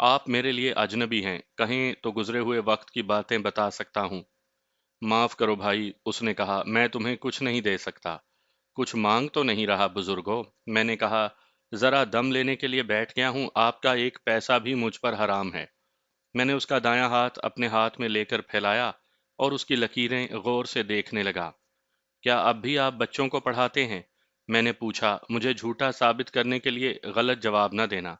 آپ میرے لیے اجنبی ہیں، کہیں تو گزرے ہوئے وقت کی باتیں بتا سکتا ہوں۔ معاف کرو بھائی، اس نے کہا، میں تمہیں کچھ نہیں دے سکتا۔ کچھ مانگ تو نہیں رہا بزرگوں، میں نے کہا، ذرا دم لینے کے لیے بیٹھ گیا ہوں، آپ کا ایک پیسہ بھی مجھ پر حرام ہے۔ میں نے اس کا دایاں ہاتھ اپنے ہاتھ میں لے کر پھیلایا اور اس کی لکیریں غور سے دیکھنے لگا۔ کیا اب بھی آپ بچوں کو پڑھاتے ہیں؟ میں نے پوچھا، مجھے جھوٹا ثابت کرنے کے لیے غلط جواب نہ دینا۔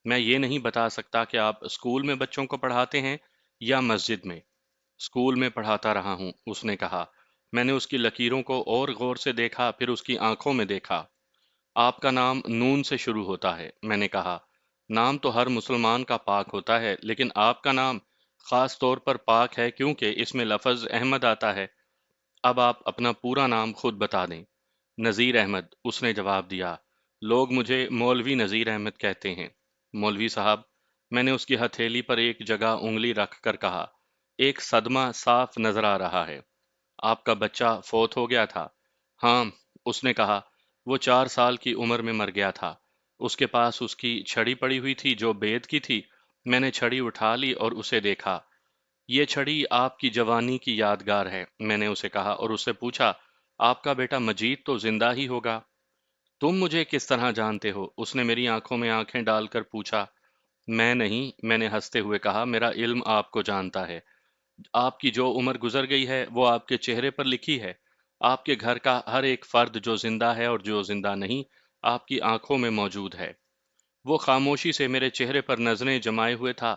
میں یہ نہیں بتا سکتا کہ آپ اسکول میں بچوں کو پڑھاتے ہیں یا مسجد میں۔ اسکول میں پڑھاتا رہا ہوں، اس نے کہا۔ میں نے اس کی لکیروں کو اور غور سے دیکھا، پھر اس کی آنکھوں میں دیکھا۔ آپ کا نام نون سے شروع ہوتا ہے، میں نے کہا۔ نام تو ہر مسلمان کا پاک ہوتا ہے، لیکن آپ کا نام خاص طور پر پاک ہے کیونکہ اس میں لفظ احمد آتا ہے۔ اب آپ اپنا پورا نام خود بتا دیں۔ نذیر احمد، اس نے جواب دیا۔ لوگ مجھے مولوی نذیر احمد کہتے ہیں۔ مولوی صاحب، میں نے اس کی ہتھیلی پر ایک جگہ انگلی رکھ کر کہا، ایک صدمہ صاف نظر آ رہا ہے۔ آپ کا بچہ فوت ہو گیا تھا؟ ہاں، اس نے کہا، وہ 4 سال کی عمر میں مر گیا تھا۔ اس کے پاس اس کی چھڑی پڑی ہوئی تھی جو بید کی تھی۔ میں نے چھڑی اٹھا لی اور اسے دیکھا۔ یہ چھڑی آپ کی جوانی کی یادگار ہے، میں نے اسے کہا اور اس سے پوچھا، آپ کا بیٹا مجید تو زندہ ہی ہوگا؟ تم مجھے کس طرح جانتے ہو؟ اس نے میری آنکھوں میں آنکھیں ڈال کر پوچھا۔ میں نہیں، میں نے ہنستے ہوئے کہا، میرا علم آپ کو جانتا ہے۔ آپ کی جو عمر گزر گئی ہے وہ آپ کے چہرے پر لکھی ہے۔ آپ کے گھر کا ہر ایک فرد جو زندہ ہے اور جو زندہ نہیں، آپ کی آنکھوں میں موجود ہے۔ وہ خاموشی سے میرے چہرے پر نظریں جمائے ہوئے تھا،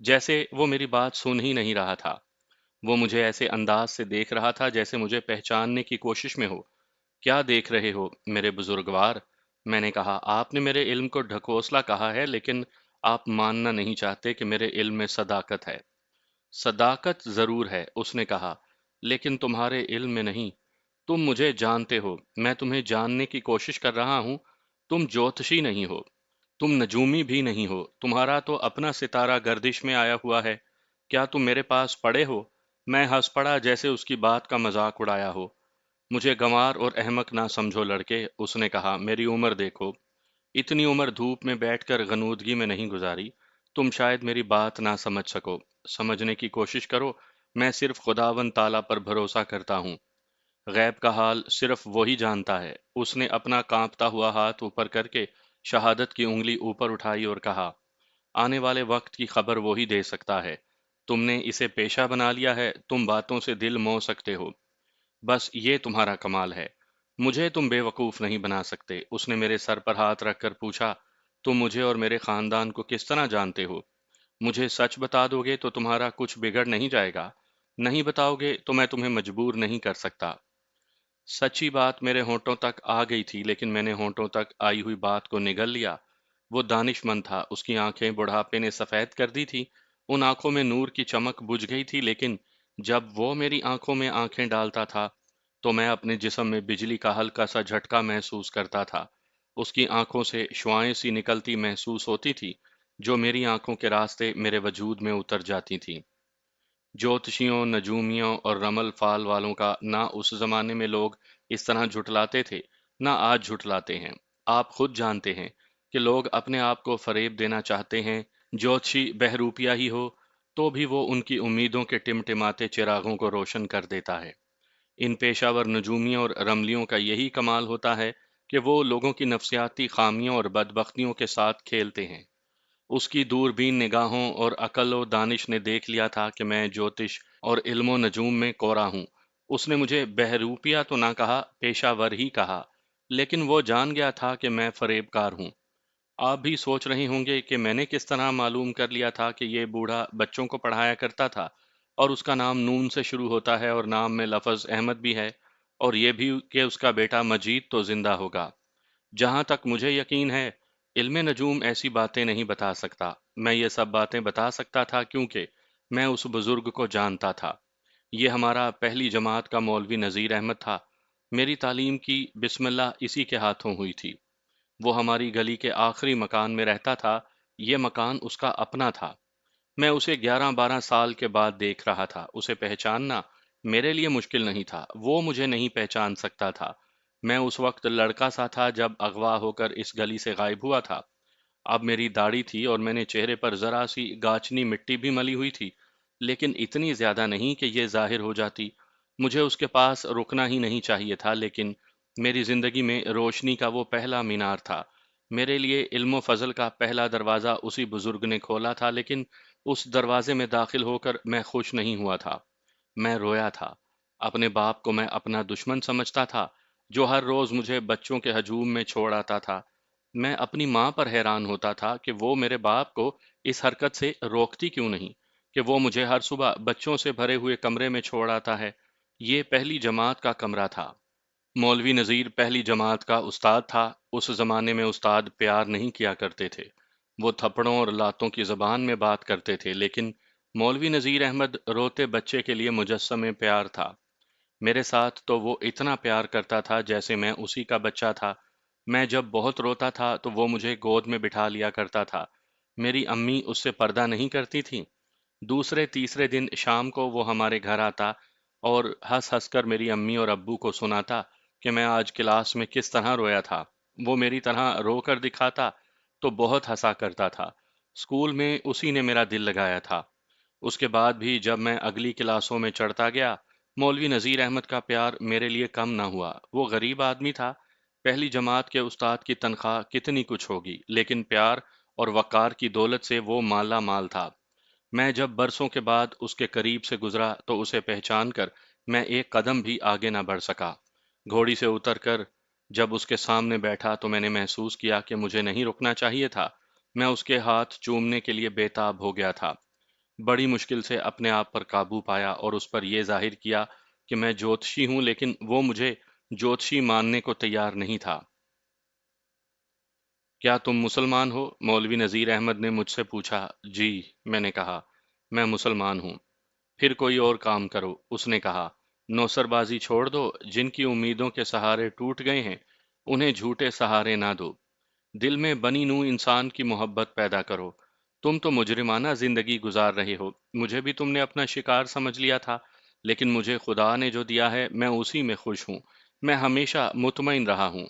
جیسے وہ میری بات سن ہی نہیں رہا تھا۔ وہ مجھے ایسے انداز سے دیکھ رہا تھا جیسے مجھے پہچاننے کی کوشش میں ہو۔ کیا دیکھ رہے ہو میرے بزرگوار؟ میں نے کہا، آپ نے میرے علم کو ڈھکوسلا کہا ہے، لیکن آپ ماننا نہیں چاہتے کہ میرے علم میں صداقت ہے۔ صداقت ضرور ہے، اس نے کہا، لیکن تمہارے علم میں نہیں۔ تم مجھے جانتے ہو، میں تمہیں جاننے کی کوشش کر رہا ہوں۔ تم جوتشی نہیں ہو، تم نجومی بھی نہیں ہو، تمہارا تو اپنا ستارہ گردش میں آیا ہوا ہے۔ کیا تم میرے پاس پڑے ہو؟ میں ہنس پڑا جیسے اس کی بات کا مذاق اڑایا ہو۔ مجھے گنوار اور احمق نہ سمجھو لڑکے، اس نے کہا، میری عمر دیکھو۔ اتنی عمر دھوپ میں بیٹھ کر غنودگی میں نہیں گزاری، تم شاید میری بات نہ سمجھ سکو۔ سمجھنے کی کوشش کرو، میں صرف خداوند تعالیٰ پر بھروسہ کرتا ہوں۔ غیب کا حال صرف وہی جانتا ہے۔ اس نے اپنا کانپتا ہوا ہاتھ اوپر کر کے شہادت کی انگلی اوپر اٹھائی اور کہا، آنے والے وقت کی خبر وہی دے سکتا ہے۔ تم نے اسے پیشہ بنا لیا ہے، تم باتوں سے دل مو سکتے ہو۔ بس یہ تمہارا کمال ہے۔ مجھے تم بے وقوف نہیں بنا سکتے۔ اس نے میرے سر پر ہاتھ رکھ کر پوچھا، تم مجھے اور میرے خاندان کو کس طرح جانتے ہو؟ مجھے سچ بتا دو گے تو تمہارا کچھ بگڑ نہیں جائے گا۔ نہیں بتاؤ گے تو میں تمہیں مجبور نہیں کر سکتا۔ سچی بات میرے ہونٹوں تک آ گئی تھی، لیکن میں نے ہونٹوں تک آئی ہوئی بات کو نگل لیا۔ وہ دانش مند تھا، اس کی آنکھیں بڑھاپے نے سفید کر دی تھی۔ ان آنکھوں میں نور کی چمک بجھ گئی تھی، لیکن جب وہ میری آنکھوں میں آنکھیں ڈالتا تھا تو میں اپنے جسم میں بجلی کا ہلکا سا جھٹکا محسوس کرتا تھا۔ اس کی آنکھوں سے شعائیں سی نکلتی محسوس ہوتی تھی، جو میری آنکھوں کے راستے میرے وجود میں اتر جاتی تھیں۔ جوتشیوں، نجومیوں اور رمل فال والوں کا نہ اس زمانے میں لوگ اس طرح جھٹلاتے تھے، نہ آج جھٹلاتے ہیں۔ آپ خود جانتے ہیں کہ لوگ اپنے آپ کو فریب دینا چاہتے ہیں۔ جوتشی بہروپیہ ہی ہو تو بھی وہ ان کی امیدوں کے ٹمٹماتے چراغوں کو روشن کر دیتا ہے۔ ان پیشہ ور نجومیوں اور رملیوں کا یہی کمال ہوتا ہے کہ وہ لوگوں کی نفسیاتی خامیوں اور بدبختیوں کے ساتھ کھیلتے ہیں۔ اس کی دوربین نگاہوں اور عقل و دانش نے دیکھ لیا تھا کہ میں جوتش اور علم و نجوم میں کوڑا ہوں۔ اس نے مجھے بہروپیہ تو نہ کہا، پیشہ ور ہی کہا، لیکن وہ جان گیا تھا کہ میں فریب کار ہوں۔ آپ بھی سوچ رہے ہوں گے کہ میں نے کس طرح معلوم کر لیا تھا کہ یہ بوڑھا بچوں کو پڑھایا کرتا تھا، اور اس کا نام نون سے شروع ہوتا ہے اور نام میں لفظ احمد بھی ہے، اور یہ بھی کہ اس کا بیٹا مجید تو زندہ ہوگا۔ جہاں تک مجھے یقین ہے، علم نجوم ایسی باتیں نہیں بتا سکتا۔ میں یہ سب باتیں بتا سکتا تھا کیونکہ میں اس بزرگ کو جانتا تھا۔ یہ ہمارا پہلی جماعت کا مولوی نذیر احمد تھا۔ میری تعلیم کی بسم اللہ اسی کے ہاتھوں ہوئی تھی۔ وہ ہماری گلی کے آخری مکان میں رہتا تھا۔ یہ مکان اس کا اپنا تھا۔ میں اسے 11-12 سال کے بعد دیکھ رہا تھا۔ اسے پہچاننا میرے لیے مشکل نہیں تھا، وہ مجھے نہیں پہچان سکتا تھا۔ میں اس وقت لڑکا سا تھا جب اغوا ہو کر اس گلی سے غائب ہوا تھا۔ اب میری داڑھی تھی اور میں نے چہرے پر ذرا سی گاچنی مٹی بھی ملی ہوئی تھی، لیکن اتنی زیادہ نہیں کہ یہ ظاہر ہو جاتی۔ مجھے اس کے پاس رکنا ہی نہیں چاہیے تھا، لیکن میری زندگی میں روشنی کا وہ پہلا مینار تھا۔ میرے لیے علم و فضل کا پہلا دروازہ اسی بزرگ نے کھولا تھا، لیکن اس دروازے میں داخل ہو کر میں خوش نہیں ہوا تھا۔ میں رویا تھا۔ اپنے باپ کو میں اپنا دشمن سمجھتا تھا، جو ہر روز مجھے بچوں کے ہجوم میں چھوڑ آتا تھا۔ میں اپنی ماں پر حیران ہوتا تھا کہ وہ میرے باپ کو اس حرکت سے روکتی کیوں نہیں، کہ وہ مجھے ہر صبح بچوں سے بھرے ہوئے کمرے میں چھوڑ آتا ہے۔ یہ پہلی جماعت کا کمرہ تھا۔ مولوی نذیر پہلی جماعت کا استاد تھا۔ اس زمانے میں استاد پیار نہیں کیا کرتے تھے، وہ تھپڑوں اور لاتوں کی زبان میں بات کرتے تھے، لیکن مولوی نذیر احمد روتے بچے کے لیے مجسم پیار تھا۔ میرے ساتھ تو وہ اتنا پیار کرتا تھا جیسے میں اسی کا بچہ تھا۔ میں جب بہت روتا تھا تو وہ مجھے گود میں بٹھا لیا کرتا تھا۔ میری امی اس سے پردہ نہیں کرتی تھیں۔ دوسرے تیسرے دن شام کو وہ ہمارے گھر آتا اور ہنس ہنس کر میری امی اور ابو کو سناتا کہ میں آج کلاس میں کس طرح رویا تھا۔ وہ میری طرح رو کر دکھاتا تو بہت ہنسا کرتا تھا۔ اسکول میں اسی نے میرا دل لگایا تھا۔ اس کے بعد بھی جب میں اگلی کلاسوں میں چڑھتا گیا، مولوی نذیر احمد کا پیار میرے لیے کم نہ ہوا۔ وہ غریب آدمی تھا۔ پہلی جماعت کے استاد کی تنخواہ کتنی کچھ ہوگی، لیکن پیار اور وقار کی دولت سے وہ مالا مال تھا۔ میں جب برسوں کے بعد اس کے قریب سے گزرا تو اسے پہچان کر میں ایک قدم بھی آگے نہ بڑھ سکا۔ گھوڑی سے اتر کر جب اس کے سامنے بیٹھا تو میں نے محسوس کیا کہ مجھے نہیں رکنا چاہیے تھا۔ میں اس کے ہاتھ چومنے کے لیے بے تاب ہو گیا تھا۔ بڑی مشکل سے اپنے آپ پر قابو پایا اور اس پر یہ ظاہر کیا کہ میں جوتشی ہوں، لیکن وہ مجھے جوتشی ماننے کو تیار نہیں تھا۔ کیا تم مسلمان ہو؟ مولوی نذیر احمد نے مجھ سے پوچھا۔ جی، میں نے کہا، میں مسلمان ہوں۔ پھر کوئی اور کام کرو، اس نے کہا۔ نوسر بازی چھوڑ دو، جن کی امیدوں کے سہارے ٹوٹ گئے ہیں، انہیں جھوٹے سہارے نہ دو۔ دل میں بنی نوع انسان کی محبت پیدا کرو۔ تم تو مجرمانہ زندگی گزار رہے ہو، مجھے بھی تم نے اپنا شکار سمجھ لیا تھا، لیکن مجھے خدا نے جو دیا ہے میں اسی میں خوش ہوں۔ میں ہمیشہ مطمئن رہا ہوں۔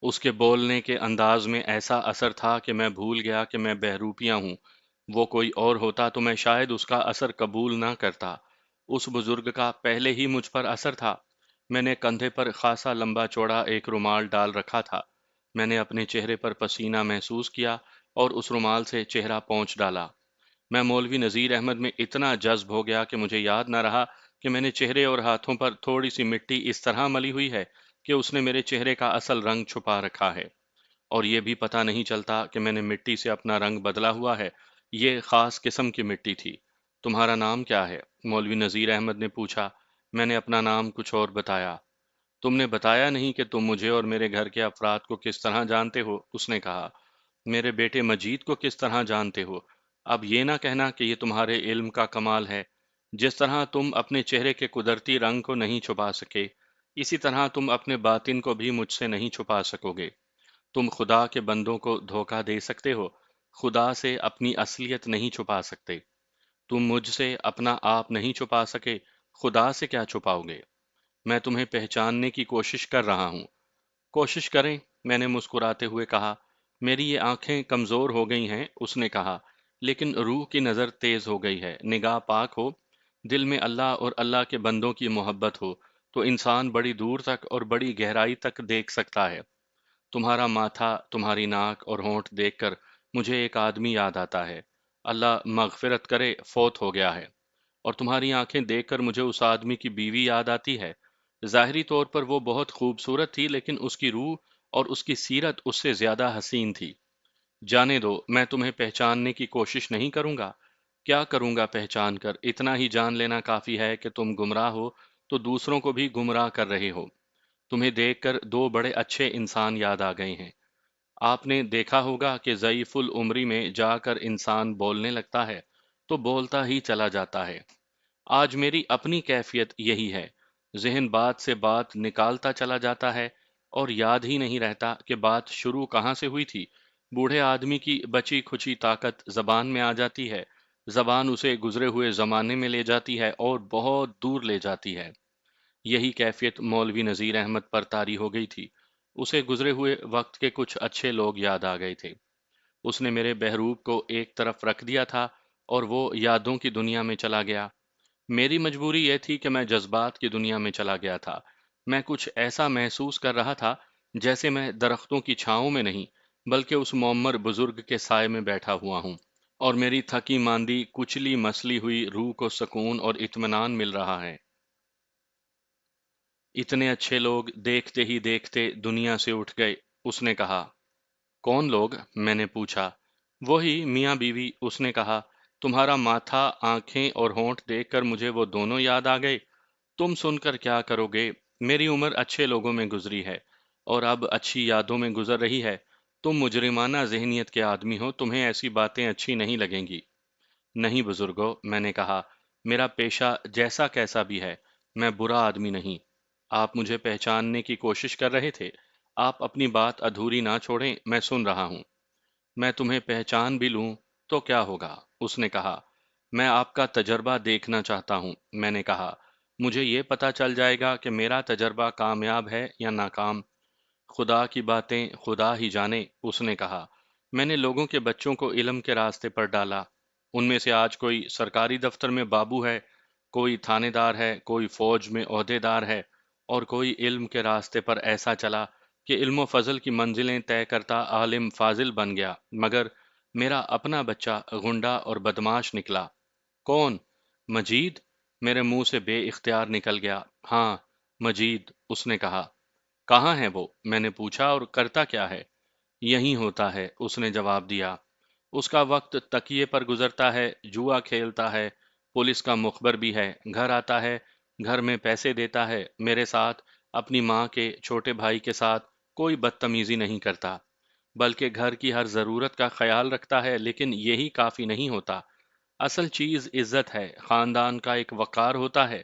اس کے بولنے کے انداز میں ایسا اثر تھا کہ میں بھول گیا کہ میں بہروپیہ ہوں۔ وہ کوئی اور ہوتا تو میں شاید اس کا اثر قبول نہ کرتا۔ اس بزرگ کا پہلے ہی مجھ پر اثر تھا۔ میں نے کندھے پر خاصا لمبا چوڑا ایک رومال ڈال رکھا تھا۔ میں نے اپنے چہرے پر پسینہ محسوس کیا اور اس رومال سے چہرہ پونچھ ڈالا۔ میں مولوی نذیر احمد میں اتنا جذب ہو گیا کہ مجھے یاد نہ رہا کہ میں نے چہرے اور ہاتھوں پر تھوڑی سی مٹی اس طرح ملی ہوئی ہے کہ اس نے میرے چہرے کا اصل رنگ چھپا رکھا ہے، اور یہ بھی پتہ نہیں چلتا کہ میں نے مٹی سے اپنا رنگ بدلا ہوا ہے۔ یہ خاص قسم کی مٹی تھی۔ تمہارا نام کیا ہے؟ مولوی نذیر احمد نے پوچھا۔ میں نے اپنا نام کچھ اور بتایا۔ تم نے بتایا نہیں کہ تم مجھے اور میرے گھر کے افراد کو کس طرح جانتے ہو، اس نے کہا۔ میرے بیٹے مجید کو کس طرح جانتے ہو؟ اب یہ نہ کہنا کہ یہ تمہارے علم کا کمال ہے۔ جس طرح تم اپنے چہرے کے قدرتی رنگ کو نہیں چھپا سکے، اسی طرح تم اپنے باطن کو بھی مجھ سے نہیں چھپا سکو گے۔ تم خدا کے بندوں کو دھوکہ دے سکتے ہو، خدا سے اپنی اصلیت نہیں چھپا سکتے۔ تم مجھ سے اپنا آپ نہیں چھپا سکے، خدا سے کیا چھپاؤ گے؟ میں تمہیں پہچاننے کی کوشش کر رہا ہوں۔ کوشش کریں، میں نے مسکراتے ہوئے کہا۔ میری یہ آنکھیں کمزور ہو گئی ہیں، اس نے کہا، لیکن روح کی نظر تیز ہو گئی ہے۔ نگاہ پاک ہو، دل میں اللہ اور اللہ کے بندوں کی محبت ہو تو انسان بڑی دور تک اور بڑی گہرائی تک دیکھ سکتا ہے۔ تمہارا ماتھا، تمہاری ناک اور ہونٹ دیکھ کر مجھے ایک آدمی یاد آتا ہے۔ اللہ مغفرت کرے، فوت ہو گیا ہے۔ اور تمہاری آنکھیں دیکھ کر مجھے اس آدمی کی بیوی یاد آتی ہے۔ ظاہری طور پر وہ بہت خوبصورت تھی، لیکن اس کی روح اور اس کی سیرت اس سے زیادہ حسین تھی۔ جانے دو، میں تمہیں پہچاننے کی کوشش نہیں کروں گا۔ کیا کروں گا پہچان کر؟ اتنا ہی جان لینا کافی ہے کہ تم گمراہ ہو تو دوسروں کو بھی گمراہ کر رہے ہو۔ تمہیں دیکھ کر دو بڑے اچھے انسان یاد آ گئے ہیں۔ آپ نے دیکھا ہوگا کہ ضعیف العمری میں جا کر انسان بولنے لگتا ہے تو بولتا ہی چلا جاتا ہے۔ آج میری اپنی کیفیت یہی ہے۔ ذہن بات سے بات نکالتا چلا جاتا ہے اور یاد ہی نہیں رہتا کہ بات شروع کہاں سے ہوئی تھی۔ بوڑھے آدمی کی بچی کھچی طاقت زبان میں آ جاتی ہے، زبان اسے گزرے ہوئے زمانے میں لے جاتی ہے اور بہت دور لے جاتی ہے۔ یہی کیفیت مولوی نذیر احمد پر طاری ہو گئی تھی۔ اسے گزرے ہوئے وقت کے کچھ اچھے لوگ یاد آ گئے تھے۔ اس نے میرے بہروب کو ایک طرف رکھ دیا تھا اور وہ یادوں کی دنیا میں چلا گیا۔ میری مجبوری یہ تھی کہ میں جذبات کی دنیا میں چلا گیا تھا۔ میں کچھ ایسا محسوس کر رہا تھا جیسے میں درختوں کی چھاؤں میں نہیں بلکہ اس معمر بزرگ کے سائے میں بیٹھا ہوا ہوں، اور میری تھکی ماندی کچلی مسلی ہوئی روح کو سکون اور اطمینان مل رہا ہے۔ اتنے اچھے لوگ دیکھتے ہی دیکھتے دنیا سے اٹھ گئے، اس نے کہا۔ کون لوگ؟ میں نے پوچھا۔ وہی میاں بیوی، اس نے کہا۔ تمہارا ماتھا، آنکھیں اور ہونٹ دیکھ کر مجھے وہ دونوں یاد آ گئے۔ تم سن کر کیا کرو گے؟ میری عمر اچھے لوگوں میں گزری ہے اور اب اچھی یادوں میں گزر رہی ہے۔ تم مجرمانہ ذہنیت کے آدمی ہو، تمہیں ایسی باتیں اچھی نہیں لگیں گی۔ نہیں بزرگوں، میں نے کہا، میرا پیشہ جیسا کیسا بھی ہے، میں برا آدمی نہیں۔ آپ مجھے پہچاننے کی کوشش کر رہے تھے۔ آپ اپنی بات ادھوری نہ چھوڑیں، میں سن رہا ہوں۔ میں تمہیں پہچان بھی لوں تو کیا ہوگا؟ اس نے کہا۔ میں آپ کا تجربہ دیکھنا چاہتا ہوں، میں نے کہا۔ مجھے یہ پتا چل جائے گا کہ میرا تجربہ کامیاب ہے یا ناکام۔ خدا کی باتیں خدا ہی جانے، اس نے کہا۔ میں نے لوگوں کے بچوں کو علم کے راستے پر ڈالا۔ ان میں سے آج کوئی سرکاری دفتر میں بابو ہے، کوئی تھانے دار ہے، کوئی فوج میں عہدے دار ہے، اور کوئی علم کے راستے پر ایسا چلا کہ علم و فضل کی منزلیں طے کرتا عالم فاضل بن گیا، مگر میرا اپنا بچہ غنڈا اور بدماش نکلا۔ کون؟ مجید؟ میرے منہ سے بے اختیار نکل گیا۔ ہاں، مجید، اس نے کہا۔ کہاں ہے وہ؟ میں نے پوچھا، اور کرتا کیا ہے؟ یہیں ہوتا ہے، اس نے جواب دیا۔ اس کا وقت تکیے پر گزرتا ہے، جوا کھیلتا ہے، پولیس کا مخبر بھی ہے، گھر آتا ہے، گھر میں پیسے دیتا ہے، میرے ساتھ، اپنی ماں کے چھوٹے بھائی کے ساتھ کوئی بدتمیزی نہیں کرتا، بلکہ گھر کی ہر ضرورت کا خیال رکھتا ہے، لیکن یہی کافی نہیں ہوتا۔ اصل چیز عزت ہے، خاندان کا ایک وقار ہوتا ہے،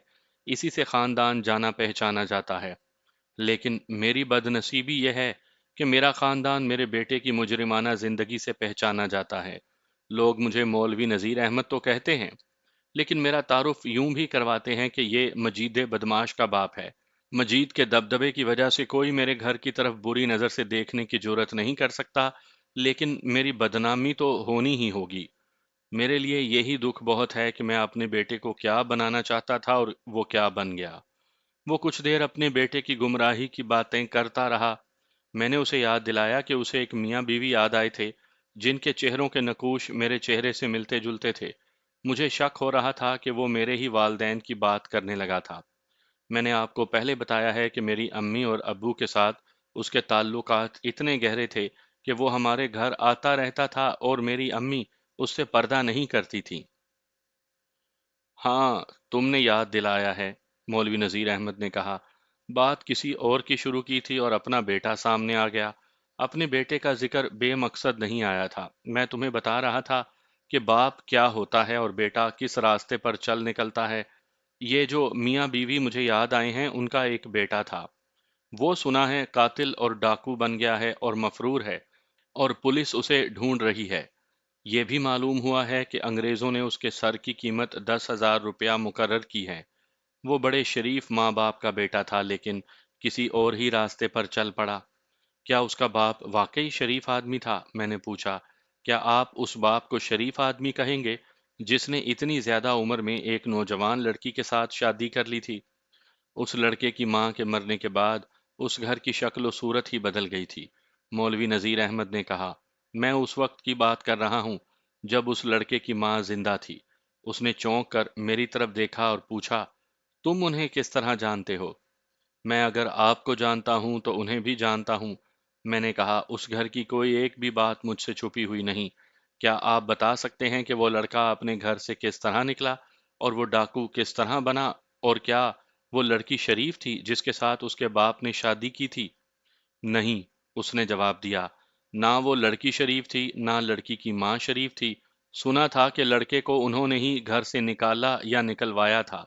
اسی سے خاندان جانا پہچانا جاتا ہے۔ لیکن میری بد نصیبی یہ ہے کہ میرا خاندان میرے بیٹے کی مجرمانہ زندگی سے پہچانا جاتا ہے۔ لوگ مجھے مولوی نذیر احمد تو کہتے ہیں، لیکن میرا تعارف یوں بھی کرواتے ہیں کہ یہ مجید بدماش کا باپ ہے۔ مجید کے دبدبے کی وجہ سے کوئی میرے گھر کی طرف بری نظر سے دیکھنے کی جرت نہیں کر سکتا، لیکن میری بدنامی تو ہونی ہی ہوگی۔ میرے لیے یہی دکھ بہت ہے کہ میں اپنے بیٹے کو کیا بنانا چاہتا تھا اور وہ کیا بن گیا۔ وہ کچھ دیر اپنے بیٹے کی گمراہی کی باتیں کرتا رہا۔ میں نے اسے یاد دلایا کہ اسے ایک میاں بیوی یاد آئے تھے جن کے چہروں کے نقوش میرے چہرے سے ملتے جلتے تھے۔ مجھے شک ہو رہا تھا کہ وہ میرے ہی والدین کی بات کرنے لگا تھا۔ میں نے آپ کو پہلے بتایا ہے کہ میری امی اور ابو کے ساتھ اس کے تعلقات اتنے گہرے تھے کہ وہ ہمارے گھر آتا رہتا تھا اور میری امی اس سے پردہ نہیں کرتی تھی۔ ہاں، تم نے یاد دلایا ہے، مولوی نذیر احمد نے کہا۔ بات کسی اور کی شروع کی تھی اور اپنا بیٹا سامنے آ گیا۔ اپنے بیٹے کا ذکر بے مقصد نہیں آیا تھا۔ میں تمہیں بتا رہا تھا کہ باپ کیا ہوتا ہے اور بیٹا کس راستے پر چل نکلتا ہے۔ یہ جو میاں بیوی مجھے یاد آئے ہیں، ان کا ایک بیٹا تھا۔ وہ سنا ہے قاتل اور ڈاکو بن گیا ہے اور مفرور ہے، اور پولیس اسے ڈھونڈ رہی ہے۔ یہ بھی معلوم ہوا ہے کہ انگریزوں نے اس کے سر کی قیمت 10,000 روپیہ مقرر کی ہے۔ وہ بڑے شریف ماں باپ کا بیٹا تھا، لیکن کسی اور ہی راستے پر چل پڑا۔ کیا اس کا باپ واقعی شریف آدمی تھا؟ میں نے پوچھا۔ کیا آپ اس باپ کو شریف آدمی کہیں گے جس نے اتنی زیادہ عمر میں ایک نوجوان لڑکی کے ساتھ شادی کر لی تھی؟ اس لڑکے کی ماں کے مرنے کے بعد اس گھر کی شکل و صورت ہی بدل گئی تھی، مولوی نذیر احمد نے کہا۔ میں اس وقت کی بات کر رہا ہوں جب اس لڑکے کی ماں زندہ تھی۔ اس نے چونک کر میری طرف دیکھا اور پوچھا، تم انہیں کس طرح جانتے ہو؟ میں اگر آپ کو جانتا ہوں تو انہیں بھی جانتا ہوں، میں نے کہا۔ اس گھر کی کوئی ایک بھی بات مجھ سے چھپی ہوئی نہیں۔ کیا آپ بتا سکتے ہیں کہ وہ لڑکا اپنے گھر سے کس طرح نکلا اور وہ ڈاکو کس طرح بنا، اور کیا وہ لڑکی شریف تھی جس کے ساتھ اس کے باپ نے شادی کی تھی؟ نہیں، اس نے جواب دیا۔ نہ وہ لڑکی شریف تھی، نہ لڑکی کی ماں شریف تھی۔ سنا تھا کہ لڑکے کو انہوں نے ہی گھر سے نکالا یا نکلوایا تھا۔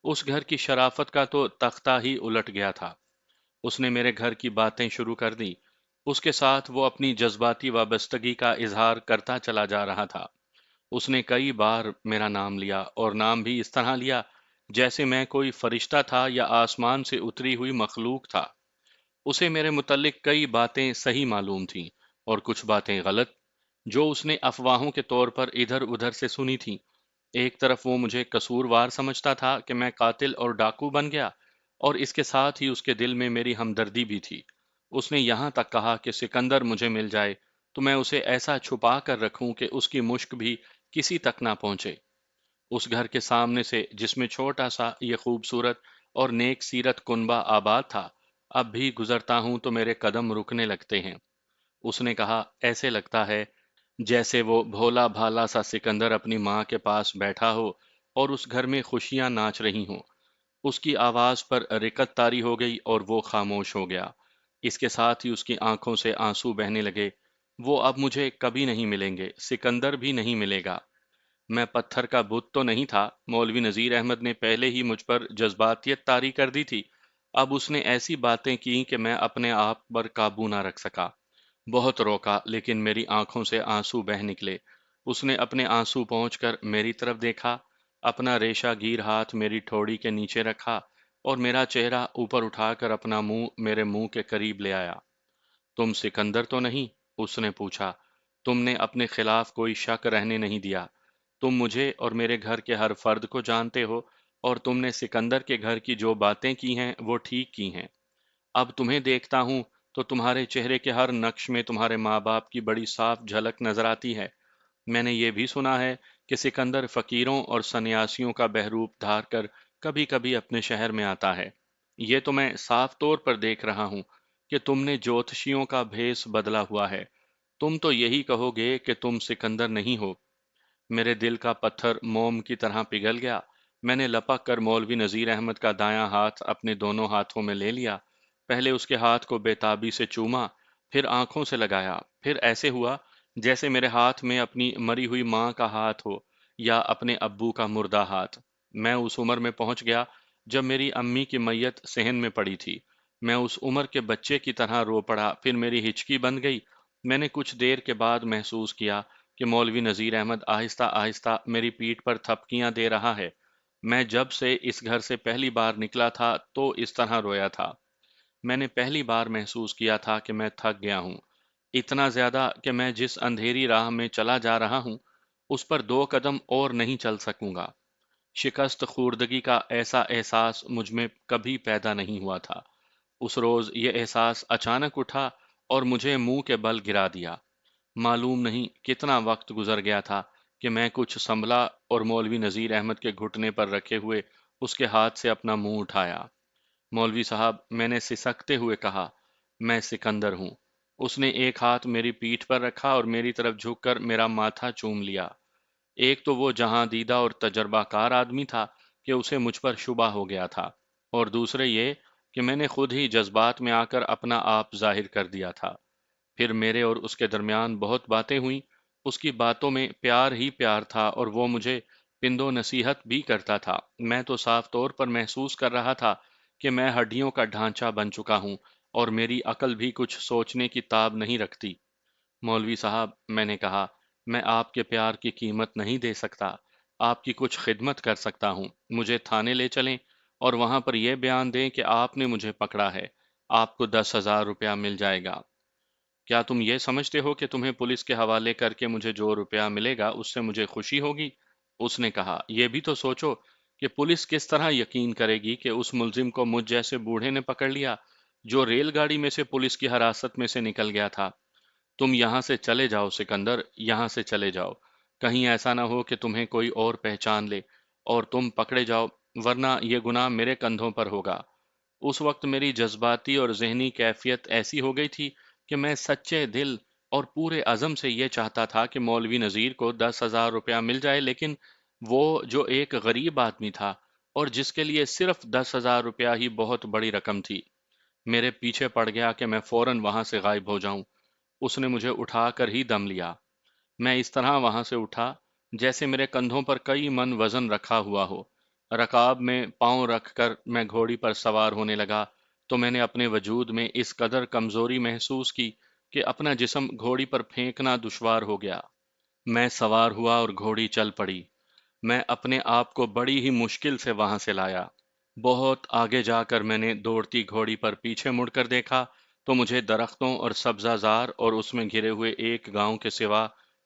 اس گھر کی شرافت کا تو تختہ ہی الٹ گیا تھا۔ اس نے میرے گھر کی باتیں شروع کر دی۔ اس کے ساتھ وہ اپنی جذباتی وابستگی کا اظہار کرتا چلا جا رہا تھا۔ اس نے کئی بار میرا نام لیا، اور نام بھی اس طرح لیا جیسے میں کوئی فرشتہ تھا یا آسمان سے اتری ہوئی مخلوق تھا۔ اسے میرے متعلق کئی باتیں صحیح معلوم تھیں اور کچھ باتیں غلط۔ جو اس نے افواہوں کے طور پر ادھر ادھر سے سنی تھی۔ ایک طرف وہ مجھے قصوروار سمجھتا تھا کہ میں قاتل اور ڈاکو بن گیا، اور اس کے ساتھ ہی اس کے دل میں میری ہمدردی بھی تھی۔ اس نے یہاں تک کہا کہ سکندر مجھے مل جائے تو میں اسے ایسا چھپا کر رکھوں کہ اس کی مشک بھی کسی تک نہ پہنچے۔ اس گھر کے سامنے سے، جس میں چھوٹا سا یہ خوبصورت اور نیک سیرت کنبہ آباد تھا، اب بھی گزرتا ہوں تو میرے قدم رکنے لگتے ہیں۔ اس نے کہا، ایسے لگتا ہے جیسے وہ بھولا بھالا سا سکندر اپنی ماں کے پاس بیٹھا ہو اور اس گھر میں خوشیاں ناچ رہی ہوں۔ اس کی آواز پر رکت طاری ہو گئی اور وہ خاموش ہو گیا۔ اس کے ساتھ ہی اس کی آنکھوں سے آنسو بہنے لگے۔ وہ اب مجھے کبھی نہیں ملیں گے، سکندر بھی نہیں ملے گا۔ میں پتھر کا بت تو نہیں تھا، مولوی نذیر احمد نے پہلے ہی مجھ پر جذباتیت طاری کر دی تھی۔ اب اس نے ایسی باتیں کی کہ میں اپنے آپ پر قابو نہ رکھ سکا۔ بہت روکا لیکن میری آنکھوں سے آنسو بہہ نکلے۔ اس نے اپنے آنسو پہنچ کر میری طرف دیکھا، اپنا ریشہ گیر ہاتھ میری ٹھوڑی کے نیچے رکھا اور میرا چہرہ اوپر اٹھا کر اپنا منہ میرے منہ کے قریب لے آیا۔ تم سکندر تو نہیں؟ اس نے پوچھا۔ تم نے اپنے خلاف کوئی شک رہنے نہیں دیا۔ تم مجھے اور میرے گھر کے ہر فرد کو جانتے ہو، اور تم نے سکندر کے گھر کی جو باتیں کی ہیں وہ ٹھیک کی ہیں۔ اب تمہیں دیکھتا ہوں تو تمہارے چہرے کے ہر نقش میں تمہارے ماں باپ کی بڑی صاف جھلک نظر آتی ہے۔ میں نے یہ بھی سنا ہے کہ سکندر فقیروں اور سنیاسیوں کا بہروپ دھار کر کبھی کبھی اپنے شہر میں آتا ہے۔ یہ تو میں صاف طور پر دیکھ رہا ہوں کہ تم نے جوتشیوں کا بھیس بدلا ہوا ہے۔ تم تو یہی کہو گے کہ تم سکندر نہیں ہو۔ میرے دل کا پتھر موم کی طرح پگھل گیا۔ میں نے لپک کر مولوی نذیر احمد کا دایاں ہاتھ اپنے دونوں ہاتھوں میں لے لیا۔ پہلے اس کے ہاتھ کو بے تابی سے چوما، پھر آنکھوں سے لگایا، پھر ایسے ہوا جیسے میرے ہاتھ میں اپنی مری ہوئی ماں کا ہاتھ ہو یا اپنے ابو کا مردہ ہاتھ۔ میں اس عمر میں پہنچ گیا جب میری امی کی میت صحن میں پڑی تھی۔ میں اس عمر کے بچے کی طرح رو پڑا، پھر میری ہچکی بن گئی۔ میں نے کچھ دیر کے بعد محسوس کیا کہ مولوی نذیر احمد آہستہ آہستہ میری پیٹھ پر تھپکیاں دے رہا ہے۔ میں جب سے اس گھر سے پہلی بار نکلا تھا تو اس طرح رویا تھا۔ میں نے پہلی بار محسوس کیا تھا کہ میں تھک گیا ہوں، اتنا زیادہ کہ میں جس اندھیری راہ میں چلا جا رہا ہوں اس پر 2 قدم اور نہیں چل سکوں گا۔ شکست خوردگی کا ایسا احساس مجھ میں کبھی پیدا نہیں ہوا تھا۔ اس روز یہ احساس اچانک اٹھا اور مجھے منہ کے بل گرا دیا۔ معلوم نہیں کتنا وقت گزر گیا تھا کہ میں کچھ سنبھلا اور مولوی نذیر احمد کے گھٹنے پر رکھے ہوئے اس کے ہاتھ سے اپنا منہ اٹھایا۔ مولوی صاحب، میں نے سسکتے ہوئے کہا، میں سکندر ہوں۔ اس نے ایک ہاتھ میری پیٹھ پر رکھا اور میری طرف جھک کر میرا ماتھا چوم لیا۔ ایک تو وہ جہاں دیدہ اور تجربہ کار آدمی تھا کہ اسے مجھ پر شبہ ہو گیا تھا، اور دوسرے یہ کہ میں نے خود ہی جذبات میں آ کر اپنا آپ ظاہر کر دیا تھا۔ پھر میرے اور اس کے درمیان بہت باتیں ہوئیں۔ اس کی باتوں میں پیار ہی پیار تھا اور وہ مجھے پند و نصیحت بھی کرتا تھا۔ میں تو صاف طور پر محسوس کر رہا تھا کہ میں ہڈیوں کا ڈھانچہ بن چکا ہوں اور میری عقل بھی کچھ سوچنے کی تاب نہیں رکھتی۔ مولوی صاحب، میں نے کہا، میں آپ کے پیار کی قیمت نہیں دے سکتا، آپ کی کچھ خدمت کر سکتا ہوں۔ مجھے تھانے لے چلیں اور وہاں پر یہ بیان دیں کہ آپ نے مجھے پکڑا ہے۔ آپ کو 10,000 روپیہ مل جائے گا۔ کیا تم یہ سمجھتے ہو کہ تمہیں پولیس کے حوالے کر کے مجھے جو روپیہ ملے گا اس سے مجھے خوشی ہوگی؟ اس نے کہا، یہ بھی تو سوچو کہ پولیس کس طرح یقین کرے گی کہ اس ملزم کو مجھ جیسے بوڑھے نے پکڑ لیا جو ریل گاڑی میں سے پولیس کی حراست میں سے نکل گیا تھا۔ تم یہاں سے چلے جاؤ سکندر، یہاں سے چلے جاؤ۔ کہیں ایسا نہ ہو کہ تمہیں کوئی اور پہچان لے اور تم پکڑے جاؤ، ورنہ یہ گناہ میرے کندھوں پر ہوگا۔ اس وقت میری جذباتی اور ذہنی کیفیت ایسی ہو گئی تھی کہ میں سچے دل اور پورے عزم سے یہ چاہتا تھا کہ مولوی نذیر کو 10,000 روپیہ مل جائے، لیکن وہ جو ایک غریب آدمی تھا اور جس کے لیے صرف 10,000 روپیہ ہی بہت بڑی رقم تھی، میرے پیچھے پڑ گیا کہ میں فوراً وہاں سے غائب ہو جاؤں۔ اس نے مجھے اٹھا کر ہی دم لیا۔ میں اس طرح وہاں سے اٹھا جیسے میرے کندھوں پر کئی من وزن رکھا ہوا ہو۔ رکاب میں پاؤں رکھ کر میں گھوڑی پر سوار ہونے لگا تو میں نے اپنے وجود میں اس قدر کمزوری محسوس کی کہ اپنا جسم گھوڑی پر پھینکنا دشوار ہو گیا۔ میں سوار ہوا اور گھوڑی چل پڑی۔ میں اپنے آپ کو بڑی ہی مشکل سے وہاں سے لایا۔ بہت آگے جا کر میں نے دوڑتی گھوڑی پر پیچھے مڑ کر دیکھا تو مجھے درختوں اور سبزہ زار اور اس میں گھرے ہوئے ایک گاؤں کے سوا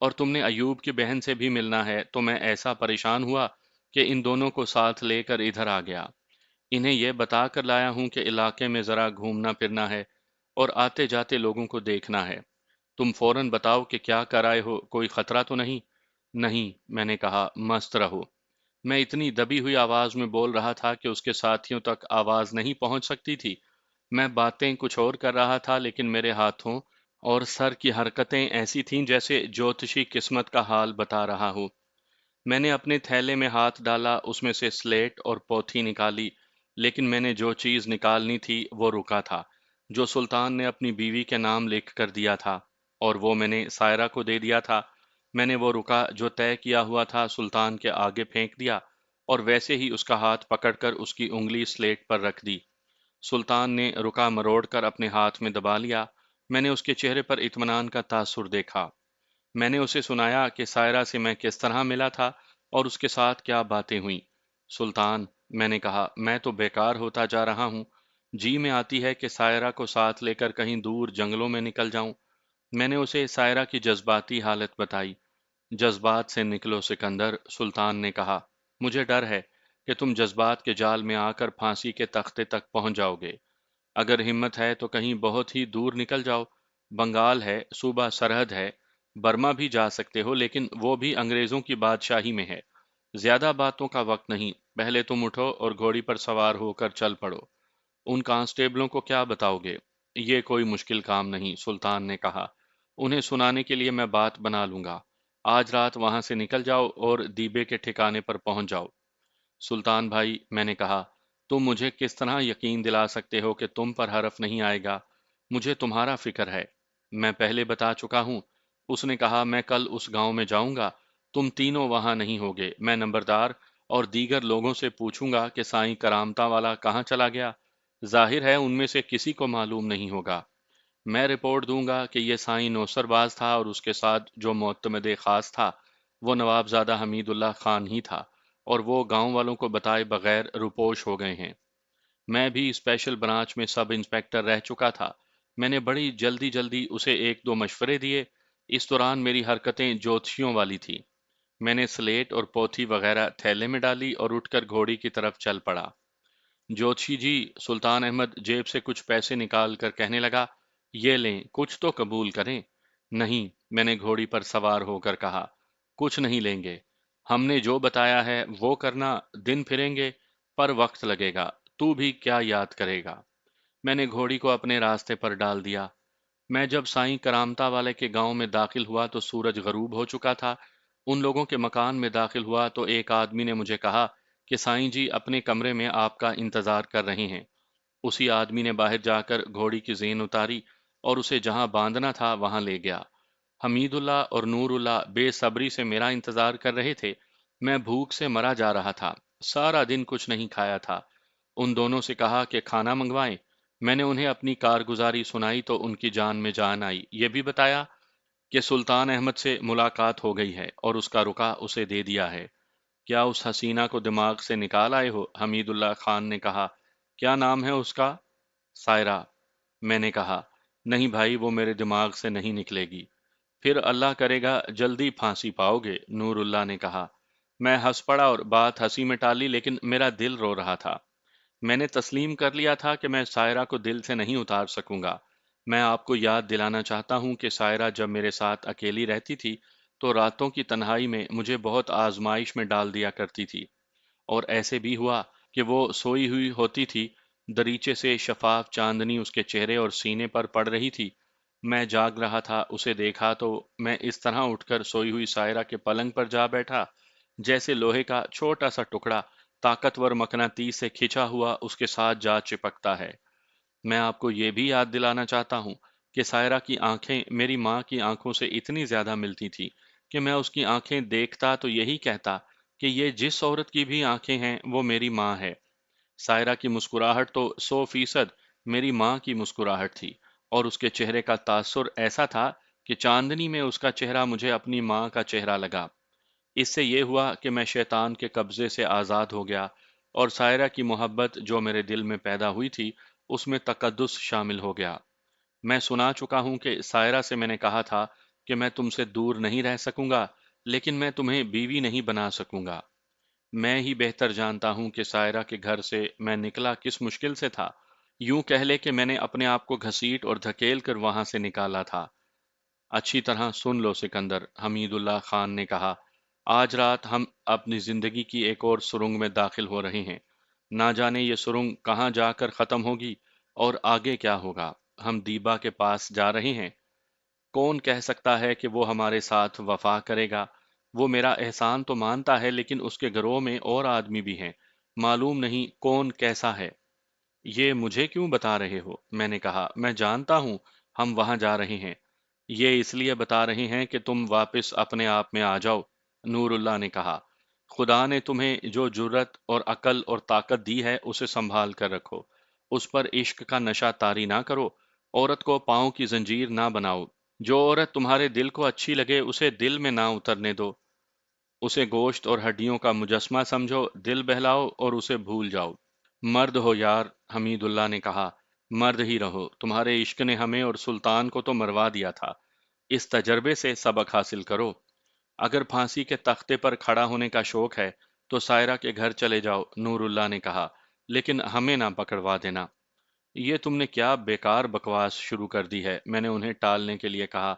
اور تم نے ایوب کی بہن سے بھی ملنا ہے، تو میں ایسا پریشان ہوا کہ ان دونوں کو ساتھ لے کر ادھر آ گیا۔ انہیں یہ بتا کر لایا ہوں کہ علاقے میں ذرا گھومنا پھرنا ہے اور آتے جاتے لوگوں کو دیکھنا ہے۔ تم فوراً بتاؤ کہ کیا کر آئے ہو، کوئی خطرہ تو نہیں؟ نہیں، میں نے کہا، مست رہو۔ میں اتنی دبی ہوئی آواز میں بول رہا تھا کہ اس کے ساتھیوں تک آواز نہیں پہنچ سکتی تھی۔ میں باتیں کچھ اور کر رہا تھا، لیکن میرے ہاتھوں اور سر کی حرکتیں ایسی تھیں جیسے جوتشی قسمت کا حال بتا رہا ہو۔ میں نے اپنے تھیلے میں ہاتھ ڈالا، اس میں سے سلیٹ اور پوتھی نکالی، لیکن میں نے جو چیز نکالنی تھی وہ رکا تھا، جو سلطان نے اپنی بیوی کے نام لکھ کر دیا تھا، اور وہ میں نے سائرہ کو دے دیا تھا۔ میں نے وہ رکا جو طے کیا ہوا تھا سلطان کے آگے پھینک دیا، اور ویسے ہی اس کا ہاتھ پکڑ کر اس کی انگلی سلیٹ پر رکھ دی۔ سلطان نے رکا مروڑ کر اپنے ہاتھ میں دبا لیا۔ میں نے اس کے چہرے پر اطمینان کا تاثر دیکھا۔ میں نے اسے سنایا کہ سائرہ سے میں کس طرح ملا تھا اور اس کے ساتھ کیا باتیں ہوئیں۔ سلطان، میں نے کہا، میں تو بیکار ہوتا جا رہا ہوں۔ جی میں آتی ہے کہ سائرہ کو ساتھ لے کر کہیں دور جنگلوں میں نکل جاؤں۔ میں نے اسے سائرہ کی جذباتی حالت بتائی۔ جذبات سے نکلو سکندر، سلطان نے کہا۔ مجھے ڈر ہے کہ تم جذبات کے جال میں آ کر پھانسی کے تختے تک پہنچ جاؤ گے۔ اگر ہمت ہے تو کہیں بہت ہی دور نکل جاؤ۔ بنگال ہے، صوبہ سرحد ہے، برما بھی جا سکتے ہو، لیکن وہ بھی انگریزوں کی بادشاہی میں ہے۔ زیادہ باتوں کا وقت نہیں، پہلے تم اٹھو اور گھوڑی پر سوار ہو کر چل پڑو۔ ان کانسٹیبلوں کو کیا بتاؤ گے؟ یہ کوئی مشکل کام نہیں، سلطان نے کہا۔ انہیں سنانے کے لیے میں بات بنا لوں گا۔ آج رات وہاں سے نکل جاؤ اور دیبے کے ٹھکانے پر پہنچ جاؤ۔ سلطان بھائی، میں نے کہا، تم مجھے کس طرح یقین دلا سکتے ہو کہ تم پر حرف نہیں آئے گا؟ مجھے تمہارا فکر ہے۔ میں پہلے بتا چکا ہوں۔ اس نے کہا، میں کل اس گاؤں میں جاؤں گا، تم تینوں وہاں نہیں ہوگے۔ میں نمبردار اور دیگر لوگوں سے پوچھوں گا کہ سائیں کرامتا والا کہاں چلا گیا۔ ظاہر ہے ان میں سے کسی کو معلوم نہیں ہوگا۔ میں رپورٹ دوں گا کہ یہ سائیں نوسر باز تھا اور اس کے ساتھ جو معتمد خاص تھا وہ نواب زادہ حمید اللہ خان ہی تھا، اور وہ گاؤں والوں کو بتائے بغیر روپوش ہو گئے ہیں۔ میں بھی اسپیشل برانچ میں سب انسپیکٹر رہ چکا تھا۔ میں نے بڑی جلدی جلدی اسے ایک دو مشورے دیے۔ اس دوران میری حرکتیں جوتشیوں والی تھی۔ میں نے سلیٹ اور پوتھی وغیرہ تھیلے میں ڈالی اور اٹھ کر گھوڑی کی طرف چل پڑا۔ جوتشی جی، سلطان احمد جیب سے کچھ پیسے نکال کر کہنے لگا، یہ لیں، کچھ تو قبول کریں۔ نہیں، میں نے گھوڑی پر سوار ہو کر کہا، کچھ نہیں لیں گے۔ ہم نے جو بتایا ہے وہ کرنا، دن پھریں گے، پر وقت لگے گا۔ تو بھی کیا یاد کرے گا؟ میں نے گھوڑی کو اپنے راستے پر ڈال دیا۔ میں جب سائیں کرامتا والے کے گاؤں میں داخل ہوا تو سورج غروب ہو چکا تھا۔ ان لوگوں کے مکان میں داخل ہوا تو ایک آدمی نے مجھے کہا کہ سائیں جی اپنے کمرے میں آپ کا انتظار کر رہے ہیں۔ اسی آدمی نے باہر جا کر گھوڑی کی زین اتاری اور اسے جہاں باندھنا تھا وہاں لے گیا۔ حمید اللہ اور نور اللہ بے صبری سے میرا انتظار کر رہے تھے۔ میں بھوک سے مرا جا رہا تھا، سارا دن کچھ نہیں کھایا تھا۔ ان دونوں سے کہا کہ کھانا منگوائیں۔ میں نے انہیں اپنی کارگزاری سنائی تو ان کی جان میں جان آئی۔ یہ بھی بتایا کہ سلطان احمد سے ملاقات ہو گئی ہے اور اس کا رکا اسے دے دیا ہے۔ کیا اس حسینہ کو دماغ سے نکال آئے ہو؟ حمید اللہ خان نے کہا۔ کیا نام ہے اس کا؟ سائرہ، میں نے کہا۔ نہیں بھائی، وہ میرے دماغ سے نہیں نکلے گی۔ پھر اللہ کرے گا جلدی پھانسی پاؤ گے، نور اللہ نے کہا۔ میں ہنس پڑا اور بات ہنسی میں ٹالی، لیکن میرا دل رو رہا تھا۔ میں نے تسلیم کر لیا تھا کہ میں سائرہ کو دل سے نہیں اتار سکوں گا۔ میں آپ کو یاد دلانا چاہتا ہوں کہ سائرہ جب میرے ساتھ اکیلی رہتی تھی تو راتوں کی تنہائی میں مجھے بہت آزمائش میں ڈال دیا کرتی تھی، اور ایسے بھی ہوا کہ وہ سوئی ہوئی ہوتی تھی، دریچے سے شفاف چاندنی اس کے چہرے اور سینے پر پڑ رہی تھی۔ میں جاگ رہا تھا، اسے دیکھا تو میں اس طرح اٹھ کر سوئی ہوئی سائرہ کے پلنگ پر جا بیٹھا جیسے لوہے کا چھوٹا سا ٹکڑا طاقتور مقناطیس سے کھنچا ہوا اس کے ساتھ جا چپکتا ہے۔ میں آپ کو یہ بھی یاد دلانا چاہتا ہوں کہ سائرہ کی آنکھیں میری ماں کی آنکھوں سے اتنی زیادہ ملتی تھی کہ میں اس کی آنکھیں دیکھتا تو یہی کہتا کہ یہ جس عورت کی بھی آنکھیں ہیں وہ میری ماں ہے۔ سائرہ کی مسکراہٹ تو 100% میری ماں کی مسکراہٹ تھی، اور اس کے چہرے کا تاثر ایسا تھا کہ چاندنی میں اس کا چہرہ مجھے اپنی ماں کا چہرہ لگا۔ اس سے یہ ہوا کہ میں شیطان کے قبضے سے آزاد ہو گیا، اور سائرہ کی محبت جو میرے دل میں پیدا ہوئی تھی اس میں تقدس شامل ہو گیا۔ میں سنا چکا ہوں کہ سائرہ سے میں نے کہا تھا کہ میں تم سے دور نہیں رہ سکوں گا، لیکن میں تمہیں بیوی نہیں بنا سکوں گا۔ میں ہی بہتر جانتا ہوں کہ سائرہ کے گھر سے میں نکلا کس مشکل سے تھا۔ یوں کہہ لے کہ میں نے اپنے آپ کو گھسیٹ اور دھکیل کر وہاں سے نکالا تھا۔ اچھی طرح سن لو سکندر، حمید اللہ خان نے کہا، آج رات ہم اپنی زندگی کی ایک اور سرنگ میں داخل ہو رہے ہیں۔ نہ جانے یہ سرنگ کہاں جا کر ختم ہوگی اور آگے کیا ہوگا۔ ہم دیبا کے پاس جا رہے ہیں۔ کون کہہ سکتا ہے کہ وہ ہمارے ساتھ وفا کرے گا؟ وہ میرا احسان تو مانتا ہے، لیکن اس کے گروہ میں اور آدمی بھی ہیں۔ معلوم نہیں کون کیسا ہے۔ یہ مجھے کیوں بتا رہے ہو؟ میں نے کہا، میں جانتا ہوں ہم وہاں جا رہے ہیں۔ یہ اس لیے بتا رہے ہیں کہ تم واپس اپنے آپ میں آ جاؤ، نور اللہ نے کہا۔ خدا نے تمہیں جو جرت اور عقل اور طاقت دی ہے اسے سنبھال کر رکھو۔ اس پر عشق کا نشہ طاری نہ کرو، عورت کو پاؤں کی زنجیر نہ بناؤ۔ جو عورت تمہارے دل کو اچھی لگے اسے دل میں نہ اترنے دو۔ اسے گوشت اور ہڈیوں کا مجسمہ سمجھو، دل بہلاؤ اور اسے بھول جاؤ۔ مرد ہو یار، حمید اللہ نے کہا، مرد ہی رہو۔ تمہارے عشق نے ہمیں اور سلطان کو تو مروا دیا تھا۔ اس تجربے سے سبق حاصل کرو۔ اگر پھانسی کے تختے پر کھڑا ہونے کا شوق ہے تو سائرہ کے گھر چلے جاؤ، نور اللہ نے کہا، لیکن ہمیں نہ پکڑوا دینا۔ یہ تم نے کیا بیکار بکواس شروع کر دی ہے، میں نے انہیں ٹالنے کے لیے کہا۔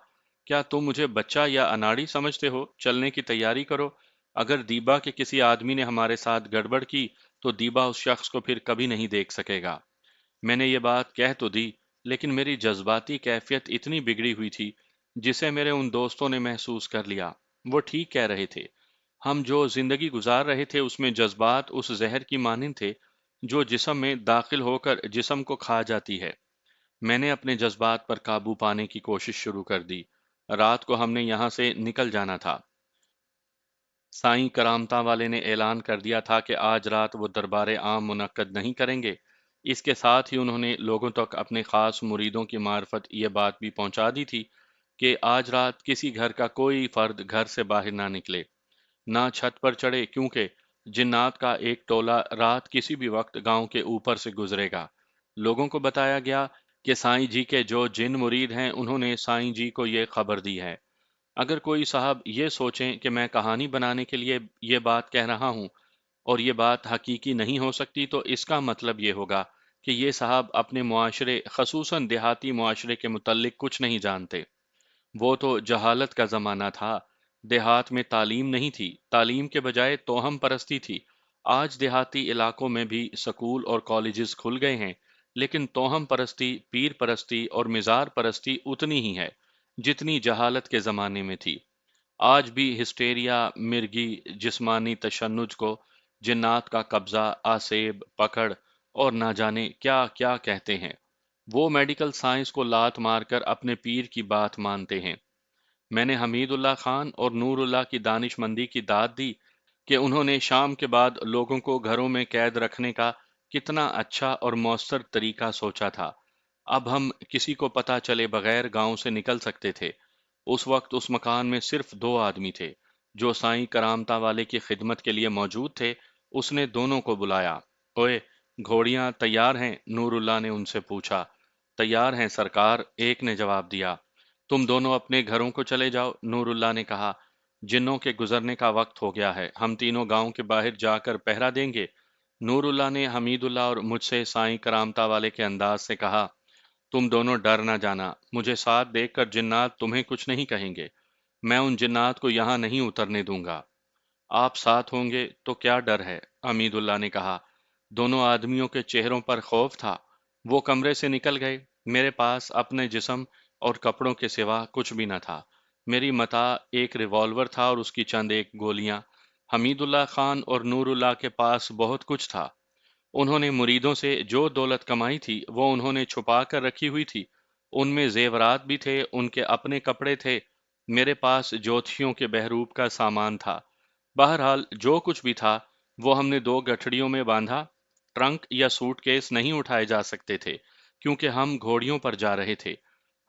کیا تم مجھے بچہ یا اناڑی سمجھتے ہو؟ چلنے کی تیاری کرو۔ اگر دیبا کے کسی آدمی نے ہمارے ساتھ گڑبڑ کی تو دیبا اس شخص کو پھر کبھی نہیں دیکھ سکے گا۔ میں نے یہ بات کہہ تو دی، لیکن میری جذباتی کیفیت اتنی بگڑی ہوئی تھی جسے میرے ان دوستوں نے محسوس کر لیا۔ وہ ٹھیک کہہ رہے تھے۔ ہم جو زندگی گزار رہے تھے اس میں جذبات اس زہر کی مانند تھے جو جسم میں داخل ہو کر جسم کو کھا جاتی ہے۔ میں نے اپنے جذبات پر قابو پانے کی کوشش شروع کر دی۔ رات کو ہم نے یہاں سے نکل جانا تھا۔ سائیں کرامتا والے نے اعلان کر دیا تھا کہ آج رات وہ دربار عام منعقد نہیں کریں گے۔ اس کے ساتھ ہی انہوں نے لوگوں تک اپنے خاص مریدوں کی معرفت یہ بات بھی پہنچا دی تھی کہ آج رات کسی گھر کا کوئی فرد گھر سے باہر نہ نکلے، نہ چھت پر چڑھے، کیونکہ جنات کا ایک ٹولہ رات کسی بھی وقت گاؤں کے اوپر سے گزرے گا۔ لوگوں کو بتایا گیا کہ سائیں جی کے جو جن مرید ہیں انہوں نے سائیں جی کو یہ خبر دی ہے۔ اگر کوئی صاحب یہ سوچیں کہ میں کہانی بنانے کے لیے یہ بات کہہ رہا ہوں اور یہ بات حقیقی نہیں ہو سکتی تو اس کا مطلب یہ ہوگا کہ یہ صاحب اپنے معاشرے خصوصاً دیہاتی معاشرے کے متعلق کچھ نہیں جانتے۔ وہ تو جہالت کا زمانہ تھا۔ دیہات میں تعلیم نہیں تھی، تعلیم کے بجائے توہم پرستی تھی۔ آج دیہاتی علاقوں میں بھی سکول اور کالجز کھل گئے ہیں، لیکن توہم پرستی، پیر پرستی اور مزار پرستی اتنی ہی ہے جتنی جہالت کے زمانے میں تھی۔ آج بھی ہسٹیریا، مرگی، جسمانی تشنج کو جنات کا قبضہ، آسیب، پکڑ اور نہ جانے کیا کیا کہتے ہیں۔ وہ میڈیکل سائنس کو لات مار کر اپنے پیر کی بات مانتے ہیں۔ میں نے حمید اللہ خان اور نور اللہ کی دانش مندی کی داد دی کہ انہوں نے شام کے بعد لوگوں کو گھروں میں قید رکھنے کا کتنا اچھا اور مؤثر طریقہ سوچا تھا۔ اب ہم کسی کو پتہ چلے بغیر گاؤں سے نکل سکتے تھے۔ اس وقت اس مکان میں صرف دو آدمی تھے جو سائیں کرامتا والے کی خدمت کے لیے موجود تھے۔ اس نے دونوں کو بلایا۔ اوئے، گھوڑیاں تیار ہیں؟ نور اللہ نے ان سے پوچھا۔ تیار ہیں سرکار، ایک نے جواب دیا۔ تم دونوں اپنے گھروں کو چلے جاؤ، نور اللہ نے کہا۔ جنوں کے گزرنے کا وقت ہو گیا ہے، ہم تینوں گاؤں کے باہر جا کر پہرا دیں گے۔ نور اللہ نے حمید اللہ اور مجھ سے سائیں کرامتا والے کے انداز سے کہا، تم دونوں ڈر نہ جانا، مجھے ساتھ دیکھ کر جنات تمہیں کچھ نہیں کہیں گے۔ میں ان جنات کو یہاں نہیں اترنے دوں گا۔ آپ ساتھ ہوں گے تو کیا ڈر ہے؟ حمید اللہ نے کہا۔ دونوں آدمیوں کے چہروں پر خوف تھا۔ وہ کمرے سے نکل گئے۔ میرے پاس اپنے جسم اور کپڑوں کے سوا کچھ بھی نہ تھا۔ میری متاع ایک ریوالور تھا اور اس کی چند ایک گولیاں۔ حمید اللہ خان اور نور اللہ کے پاس بہت کچھ تھا۔ انہوں نے مریدوں سے جو دولت کمائی تھی وہ انہوں نے چھپا کر رکھی ہوئی تھی۔ ان میں زیورات بھی تھے، ان کے اپنے کپڑے تھے۔ میرے پاس جوتشیوں کے بہروپ کا سامان تھا۔ بہرحال جو کچھ بھی تھا وہ ہم نے دو گٹھڑیوں میں باندھا۔ ٹرنک یا سوٹ کیس نہیں اٹھائے جا سکتے تھے کیونکہ ہم گھوڑیوں پر جا رہے تھے۔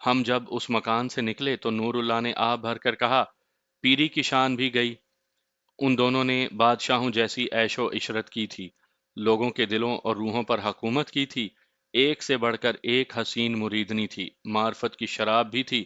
ہم جب اس مکان سے نکلے تو نور اللہ نے آہ بھر کر کہا، پیری کی شان بھی گئی۔ ان دونوں نے بادشاہوں جیسی عیش و عشرت کی تھی، لوگوں کے دلوں اور روحوں پر حکومت کی تھی۔ ایک سے بڑھ کر ایک حسین مریدنی تھی، معرفت کی شراب بھی تھی،